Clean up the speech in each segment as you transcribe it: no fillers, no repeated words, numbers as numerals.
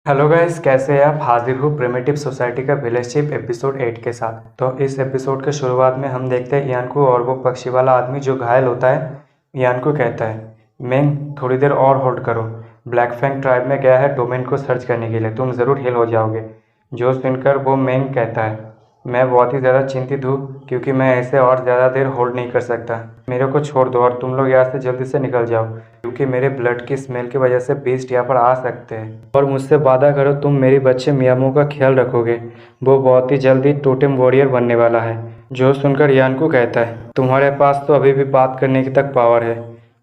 Hello guys, कैसे हैं आप। हाजिर हूँ प्रिमिटिव सोसाइटी का विलेज चिप एपिसोड 8 के साथ। तो इस एपिसोड के शुरुआत में हम देखते हैं इयान को, और वो पक्षी वाला आदमी जो घायल होता है इयान को कहता है, मेंग थोड़ी देर और होल्ड करो। ब्लैक फैंग ट्राइब में गया है डोमेन को सर्च करने के लिए, तुम ज़रूर हील हो जाओगे। जो सुनकर वो मेंग कहता है, मैं बहुत ही ज़्यादा चिंतित हूँ क्योंकि मैं ऐसे और ज़्यादा देर होल्ड नहीं कर सकता। मेरे को छोड़ दो और तुम लोग यहाँ से जल्दी से निकल जाओ क्योंकि मेरे ब्लड की स्मेल की वजह से बीस्ट यहाँ पर आ सकते हैं। और मुझसे वादा करो तुम मेरी बच्चे मियामो का ख्याल रखोगे, वो बहुत ही जल्दी टोटेम वॉरियर बनने वाला है। जो सुनकर यान को कहता है, तुम्हारे पास तो अभी भी बात करने की तक पावर है,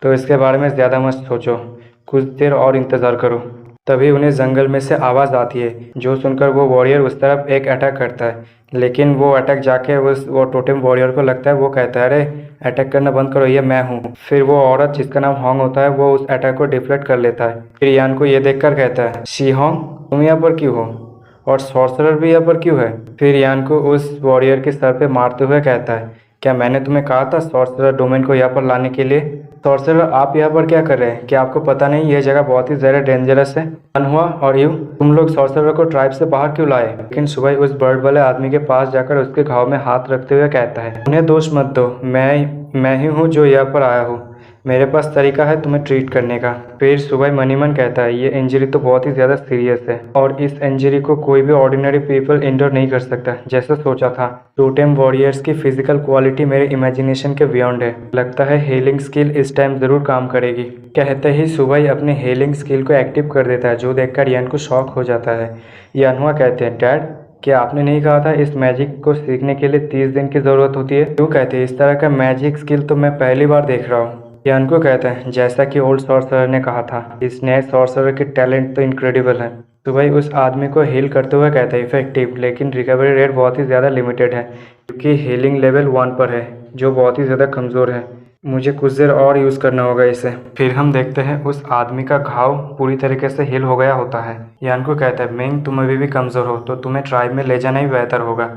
तो इसके बारे में ज़्यादा मत सोचो, कुछ देर और इंतज़ार करो। तभी उन्हें जंगल में से आवाज़ आती है। जो सुनकर वो वॉरियर उस तरफ एक अटैक करता है, लेकिन वो अटैक जाके वो टोटेम वॉरियर को लगता है, वो कहता है, अरे अटैक करना बंद करो, ये मैं हूँ। फिर वो औरत जिसका नाम होंग होता है वो उस अटैक को डिफ्लेक्ट कर लेता है। फिर यान को ये देखकर कहता है, शी होंग तुम यहाँ पर क्यों हो, और सॉर्सरर भी यहाँ पर क्यों है। फिर यान को उस वॉरियर के सर पे मारते हुए कहता है, क्या मैंने तुम्हें कहा था सॉर्सरर डोमेन को यहाँ पर लाने के लिए। सॉर्सरर आप यहाँ पर क्या कर रहे हैं, क्या आपको पता नहीं यह जगह बहुत ही ज़्यादा डेंजरस है। हुआ और यू तुम लोग सॉर्सरर को ट्राइब से बाहर क्यों लाए। लेकिन सुबह उस बर्ड वाले आदमी के पास जाकर उसके घाव में हाथ रखते हुए कहता है, उन्हें दोष मत दो, मैं ही हूँ जो यहाँ पर आया हूँ, मेरे पास तरीका है तुम्हें ट्रीट करने का। फिर सुबह मनीमन कहता है, ये इंजरी तो बहुत ही ज़्यादा सीरियस है और इस इंजरी को कोई भी ऑर्डिनरी पीपल इंडोर नहीं कर सकता जैसा सोचा था। टोटेम वॉरियर्स की फिजिकल क्वालिटी मेरे इमेजिनेशन के बियॉन्ड है, लगता है हीलिंग स्किल इस टाइम ज़रूर काम करेगी। कहते ही सुबह अपने हीलिंग स्किल को एक्टिव कर देता है, जो देखकर यान को शॉक हो जाता है। यानहुआ कहते हैं, डैड क्या आपने नहीं कहा था इस मैजिक को सीखने के लिए 30 दिन की ज़रूरत होती है। क्यों कहते हैं, इस तरह का मैजिक स्किल तो मैं पहली बार देख रहा हूँ। यान को कहता है, जैसा कि ओल्ड सॉर्सरर ने कहा था, इस नए सॉर्सरर की टैलेंट तो इनक्रेडिबल है। तो भाई उस आदमी को हील करते हुए कहता है, इफेक्टिव, लेकिन रिकवरी रेट बहुत ही ज़्यादा लिमिटेड है क्योंकि हीलिंग लेवल 1 पर है, जो बहुत ही ज़्यादा कमज़ोर है। मुझे कुछ देर और यूज़ करना होगा इसे। फिर हम देखते हैं उस आदमी का घाव पूरी तरीके से हील हो गया होता है। यान को कहता है, मेंग तुम अभी भी कमज़ोर हो तो तुम्हें ट्राइब में ले जाना ही बेहतर होगा।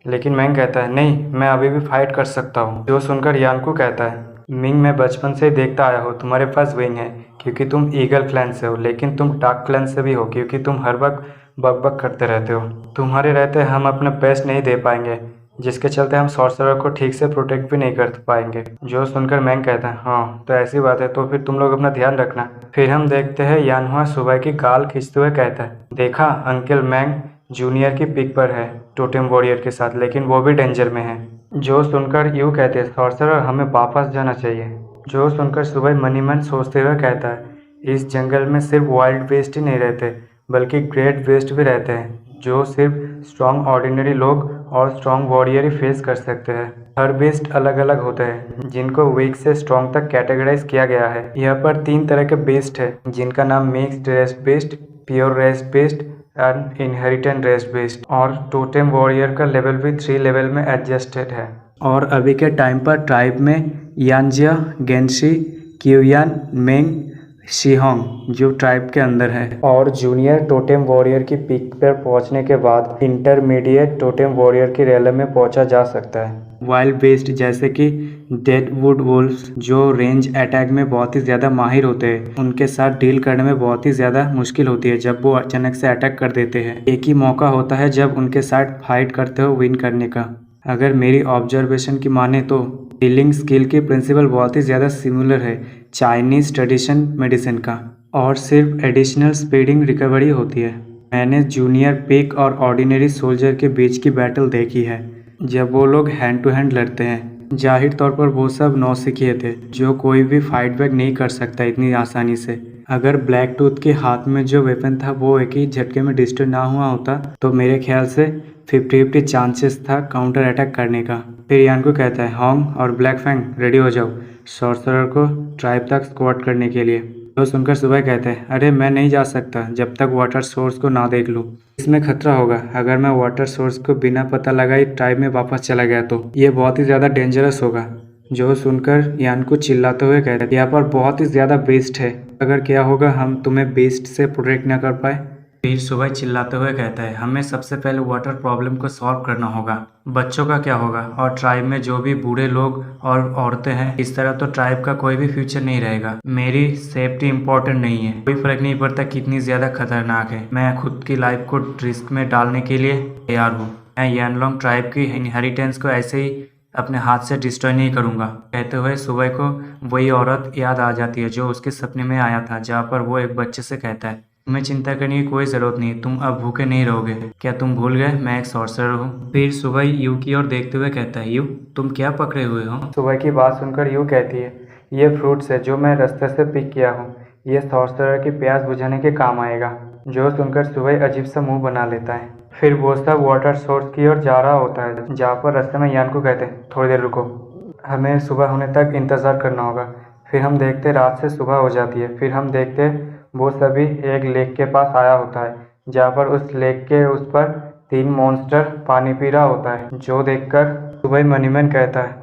लेकिन मेंग कहता है, नहीं मैं अभी भी फाइट कर सकता हूँ। जो सुनकर यान को कहता है, मिंग मैं बचपन से ही देखता आया हूँ तुम्हारे पास विंग है क्योंकि तुम ईगल क्लैन से हो, लेकिन तुम डार्क क्लैन से भी हो क्योंकि तुम हर वक्त बक बक करते रहते हो। तुम्हारे रहते हम अपना बेस्ट नहीं दे पाएंगे, जिसके चलते हम सॉर्सरर को ठीक से प्रोटेक्ट भी नहीं कर पाएंगे। जो सुनकर मैंग कहता है, हाँ तो ऐसी बात है, तो फिर तुम लोग अपना ध्यान रखना। फिर हम देखते हैं यानहुआ सुबह की गाल खींचते हुए कहता है, देखा अंकल मैंग जूनियर की पिक पर है टोटेम वॉरियर के साथ, लेकिन वो भी डेंजर में है। जो सुनकर यूँ कहते हैं, सॉर्सरर हमें वापस जाना चाहिए। जो सुनकर सुबह मनीमन सोचते हुए कहता है, इस जंगल में सिर्फ वाइल्ड बेस्ट ही नहीं रहते बल्कि ग्रेट बेस्ट भी रहते हैं, जो सिर्फ स्ट्रॉन्ग ऑर्डिनरी लोग और स्ट्रॉन्ग वॉरियर ही फेस कर सकते हैं। हर बेस्ट अलग अलग होते हैं जिनको वीक से स्ट्रॉन्ग तक कैटेगराइज किया गया है। यहाँ पर 3 तरह के बेस्ट है जिनका नाम mixed rest best, pure rest best and inherent rest best. और टोटेम वॉरियर का लेवल भी 3 लेवल में एडजस्टेड है। और अभी के टाइम पर ट्राइब में यानजिया, गेंशी, क्यूयान, मेंग, शिहोंग जो ट्राइब के अंदर है। और जूनियर टोटेम वॉरियर की पीक पर पहुंचने के बाद इंटरमीडिएट टोटेम वॉरियर की रेलम में पहुंचा जा सकता है। वाइल्ड बेस्ट जैसे कि डेडवुड वुल्फ्स जो रेंज अटैक में बहुत ही ज़्यादा माहिर होते हैं, उनके साथ डील करने में बहुत ही ज़्यादा मुश्किल होती है जब वो अचानक से अटैक कर देते हैं। एक ही मौका होता है जब उनके साथ फाइट करते हो विन करने का। अगर मेरी ऑब्जर्वेशन की माने तो हीलिंग स्किल की प्रिंसिपल बहुत ही ज़्यादा सिमिलर है चाइनीज़ ट्रेडिशन मेडिसिन का, और सिर्फ एडिशनल स्पीडिंग रिकवरी होती है। मैंने जूनियर पिक और ऑर्डिनरी सोल्जर के बीच की बैटल देखी है जब वो लोग हैंड टू हैंड लड़ते हैं। जाहिर तौर पर वो सब नौसिखिए थे जो कोई भी फाइट बैक नहीं कर सकता इतनी आसानी से। अगर ब्लैक टूथ के हाथ में जो वेपन था वो एक ही झटके में डिस्ट्रॉय ना हुआ होता तो मेरे ख्याल से 50-50 चांसेस था काउंटर अटैक करने का। फिर यान को कहता है, होंग और ब्लैक फैंग रेडी हो जाओ सॉर्सरर को ट्राइब तक स्क्वाड करने के लिए। तो सुनकर सुबह कहते हैं, अरे मैं नहीं जा सकता जब तक वाटर सोर्स को ना देख लूँ, इसमें खतरा होगा। अगर मैं वाटर सोर्स को बिना पता लगाए ट्राइब में वापस चला गया तो ये बहुत ही ज़्यादा डेंजरस होगा। जो सुनकर यान को चिल्लाते हुए कहते हैं, यहाँ पर बहुत ही ज़्यादा बेस्ट है, अगर क्या होगा हम तुम्हें बेस्ट से प्रोटेक्ट ना कर पाए। फिर सुबह चिल्लाते हुए कहता है, हमें सबसे पहले वाटर प्रॉब्लम को सॉल्व करना होगा। बच्चों का क्या होगा, और ट्राइब में जो भी बूढ़े लोग और औरतें हैं, इस तरह तो ट्राइब का कोई भी फ्यूचर नहीं रहेगा। मेरी सेफ्टी इम्पोर्टेंट नहीं है, कोई फर्क नहीं पड़ता कितनी ज्यादा खतरनाक है। मैं खुद की लाइफ को रिस्क में डालने के लिए तैयार हूँ। मैं यानलोंग ट्राइब की इनहेरिटेंस को ऐसे ही अपने हाथ से डिस्ट्रॉय नहीं करूंगा। कहते हुए सुबह को वही औरत याद आ जाती है जो उसके सपने में आया था, जहाँ पर वो एक बच्चे से कहता है, तुम्हें चिंता करने की कोई जरूरत नहीं, तुम अब भूखे नहीं रहोगे। क्या तुम भूल गए मैं एक सॉर्सरर हूँ। फिर सुबह यू की ओर देखते हुए कहता है, यू तुम क्या पकड़े हुए हो। सुबह की बात सुनकर यू कहती है, ये फ्रूट्स है जो मैं रास्ते से पिक किया हूँ, ये सॉर्सरर की प्यास बुझाने के काम आएगा। जो सुनकर सुबह अजीब सा मुंह बना लेता है। फिर वो सब वाटर सोर्स की ओर जा रहा होता है, जहाँ पर रास्ते में यान को कहते हैं, थोड़ी देर रुको, हमें सुबह होने तक इंतज़ार करना होगा। फिर हम देखते रात से सुबह हो जाती है। फिर हम देखते वो सभी एक लेक के पास आया होता है, जहाँ पर उस लेक के उस पर 3 मॉन्स्टर पानी पी रहा होता है। जो देखकर सुबह मनीमैन कहता है,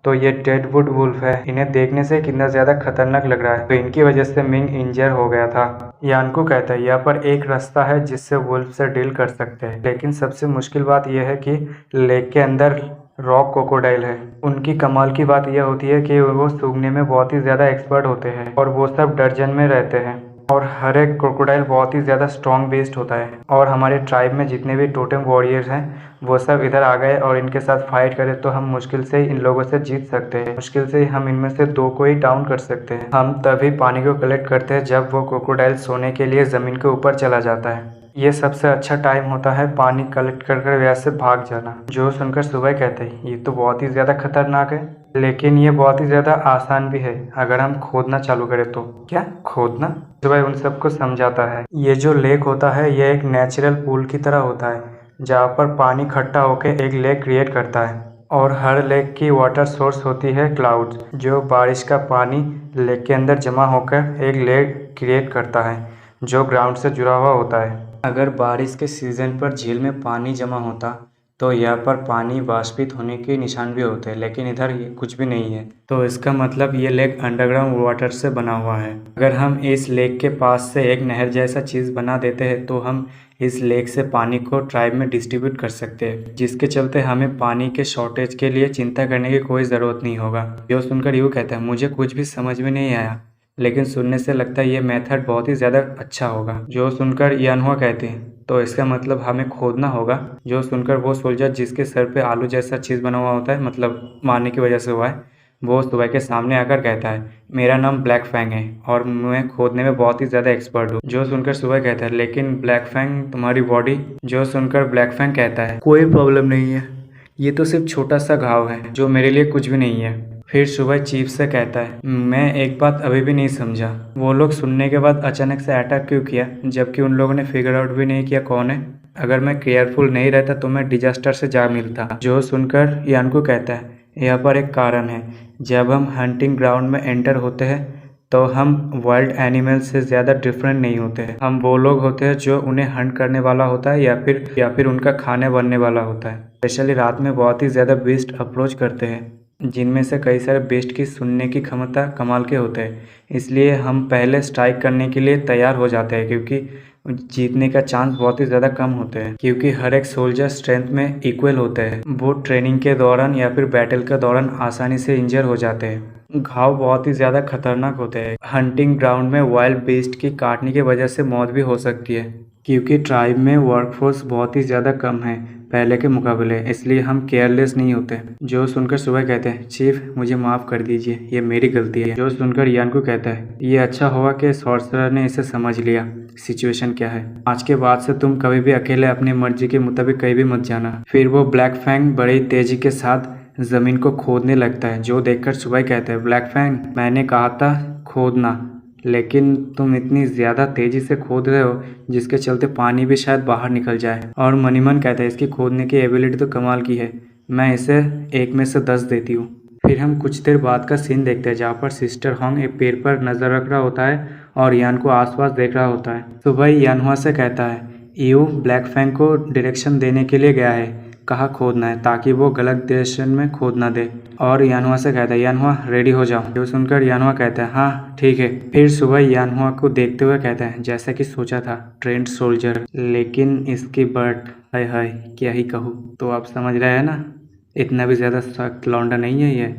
तो ये डेडवुड वुल्फ है, इन्हें देखने से कितना ज़्यादा खतरनाक लग रहा है, तो इनकी वजह से मिंग इंजर हो गया था। यानको कहता है, यहाँ पर एक रास्ता है जिससे वुल्फ से डील कर सकते हैं, लेकिन सबसे मुश्किल बात यह है कि लेक के अंदर रॉक क्रोकोडाइल है। उनकी कमाल की बात यह होती है कि वो सूंघने में बहुत ही ज़्यादा एक्सपर्ट होते हैं और वो सब दर्जन में रहते हैं और हर एक क्रोकोडाइल बहुत ही ज़्यादा स्ट्रॉन्ग बेस्ड होता है। और हमारे ट्राइब में जितने भी टोटेम वॉरियर्स हैं वो सब इधर आ गए और इनके साथ फाइट करें तो हम मुश्किल से इन लोगों से जीत सकते हैं। मुश्किल से हम इनमें से 2 को ही डाउन कर सकते हैं। हम तभी पानी को कलेक्ट करते हैं जब वो क्रोकोडाइल सोने के लिए ज़मीन के ऊपर चला जाता है। ये सबसे अच्छा टाइम होता है पानी कलेक्ट कर वहाँ से भाग जाना। जो सुनकर सुबह कहते हैं, ये तो बहुत ही ज़्यादा खतरनाक है, लेकिन ये बहुत ही ज़्यादा आसान भी है अगर हम खोदना चालू करें तो। क्या खोदना? सुबह उन सबको समझाता है, ये जो लेक होता है ये एक नेचुरल पूल की तरह होता है, जहाँ पर पानी इकट्ठा होकर एक लेक क्रिएट करता है। और हर लेक की वाटर सोर्स होती है क्लाउड्स, जो बारिश का पानी लेक के अंदर जमा होकर एक लेक क्रिएट करता है जो ग्राउंड से जुड़ा हुआ होता है। अगर बारिश के सीज़न पर झील में पानी जमा होता तो यहाँ पर पानी वाष्पित होने के निशान भी होते हैं, लेकिन इधर ये कुछ भी नहीं है, तो इसका मतलब ये लेक अंडरग्राउंड वाटर से बना हुआ है। अगर हम इस लेक के पास से एक नहर जैसा चीज़ बना देते हैं तो हम इस लेक से पानी को ट्राइब में डिस्ट्रीब्यूट कर सकते हैं, जिसके चलते हमें पानी के शॉर्टेज के लिए चिंता करने की कोई ज़रूरत नहीं होगा। जो सुनकर यूँ कहता है, मुझे कुछ भी समझ में नहीं आया, लेकिन सुनने से लगता है ये मेथड बहुत ही ज़्यादा अच्छा होगा। जो सुनकर यानहुआ कहते हैं, तो इसका मतलब हमें खोदना होगा। जो सुनकर वो सोल्जर जिसके सर पे आलू जैसा चीज़ बना हुआ होता है, मतलब मारने की वजह से हुआ है, वो सुबह के सामने आकर कहता है, मेरा नाम ब्लैक फैंग है और मैं खोदने में बहुत ही ज़्यादा एक्सपर्ट हूँ। जो सुनकर सुबह कहता है, लेकिन ब्लैक फैंग तुम्हारी बॉडी। जो सुनकर ब्लैक फैंग कहता है, कोई प्रॉब्लम नहीं है, ये तो सिर्फ छोटा सा घाव है जो मेरे लिए कुछ भी नहीं है। फिर सुबह चीफ से कहता है, मैं एक बात अभी भी नहीं समझा, वो लोग सुनने के बाद अचानक से अटैक क्यों किया, जबकि उन लोगों ने फिगर आउट भी नहीं किया कौन है। अगर मैं केयरफुल नहीं रहता तो मैं डिजास्टर से जा मिलता। जो सुनकर यानको कहता है, यहाँ पर एक कारण है, जब हम हंटिंग ग्राउंड में एंटर होते हैं तो हम वाइल्ड एनिमल से ज़्यादा डिफरेंट नहीं होते हैं। हम वो लोग होते हैं जो उन्हें हंट करने वाला होता है या फिर उनका खाने बनने वाला होता है। स्पेशली रात में बहुत ही ज़्यादा बीस्ट अप्रोच करते हैं, जिनमें से कई सारे बेस्ट की सुनने की क्षमता कमाल के होते हैं। इसलिए हम पहले स्ट्राइक करने के लिए तैयार हो जाते हैं, क्योंकि जीतने का चांस बहुत ही ज़्यादा कम होते हैं, क्योंकि हर एक सोल्जर स्ट्रेंथ में इक्वल होते हैं। वो ट्रेनिंग के दौरान या फिर बैटल के दौरान आसानी से इंजर हो जाते हैं। घाव बहुत ही ज़्यादा खतरनाक होते हैं। हंटिंग ग्राउंड में वाइल्ड बीस्ट की काटने की वजह से मौत भी हो सकती है, क्योंकि ट्राइब में वर्कफोर्स बहुत ही ज़्यादा कम है पहले के मुकाबले, इसलिए हम केयरलेस नहीं होते। जो सुनकर सुबह कहते हैं, चीफ मुझे माफ़ कर दीजिए, ये मेरी गलती है। जो सुनकर यानको कहता है, ये अच्छा हुआ कि सॉर्सरर ने इसे समझ लिया सिचुएशन क्या है। आज के बाद से तुम कभी भी अकेले अपनी मर्जी के मुताबिक कहीं भी मत जाना। फिर वो ब्लैक फैंग बड़ी तेजी के साथ जमीन को खोदने लगता है। जो देखकर सुबह कहता है, ब्लैक फैंग मैंने कहा था खोदना, लेकिन तुम इतनी ज़्यादा तेज़ी से खोद रहे हो जिसके चलते पानी भी शायद बाहर निकल जाए। और मनीमन कहता है, इसकी खोदने की एबिलिटी तो कमाल की है, मैं इसे 1 में से 10 देती हूँ। फिर हम कुछ देर बाद का सीन देखते हैं, जहाँ पर सिस्टर होंग एक पेड़ पर नज़र रख रहा होता है और यान को आसपास देख रहा होता है। सुबह यानहुआ से कहता है, यू ब्लैक फैंग को डायरेक्शन देने के लिए गया है, कहाँ खोदना है ताकि वो गलत डायरेक्शन में खोद ना दे। और यानहुआ से कहता है यानहुआ रेडी हो जाओ। जो सुनकर यानहुआ कहता है हाँ ठीक है। फिर सुबह यानहुआ को देखते हुए कहता है जैसा कि सोचा था ट्रेंड सोल्जर, लेकिन इसकी बर्थ हाय हाय क्या ही कहूँ। तो आप समझ रहे हैं ना, इतना भी ज़्यादा सख्त लौंडा नहीं है ये।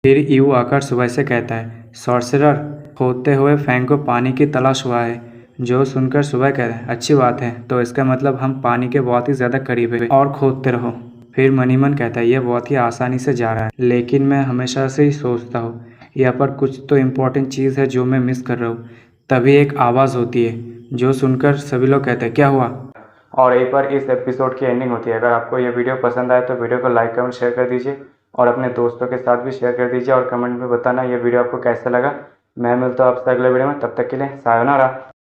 फिर यू आकर सुबह से कहता है सॉर्सरर, खोदते हुए फैंग को पानी की तलाश हुआ है। जो सुनकर सुबह कहता है अच्छी बात है, तो इसका मतलब हम पानी के बहुत ही ज़्यादा करीब है और खोदते रहो। फिर मनीमन कहता है यह बहुत ही आसानी से जा रहा है, लेकिन मैं हमेशा से ही सोचता हूँ यहाँ पर कुछ तो इम्पोर्टेंट चीज़ है जो मैं मिस कर रहा हूँ। तभी एक आवाज़ होती है, जो सुनकर सभी लोग कहते हैं क्या हुआ। और यहीं पर इस एपिसोड की एंडिंग होती है। अगर आपको ये वीडियो पसंद आए तो वीडियो को लाइक कमेंट शेयर कर दीजिए और अपने दोस्तों के साथ भी शेयर कर दीजिए और कमेंट में बताना ये वीडियो आपको कैसा लगा। मैं मिलता हूँ आपसे अगले वीडियो में, तब तक के लिए सायोनारा।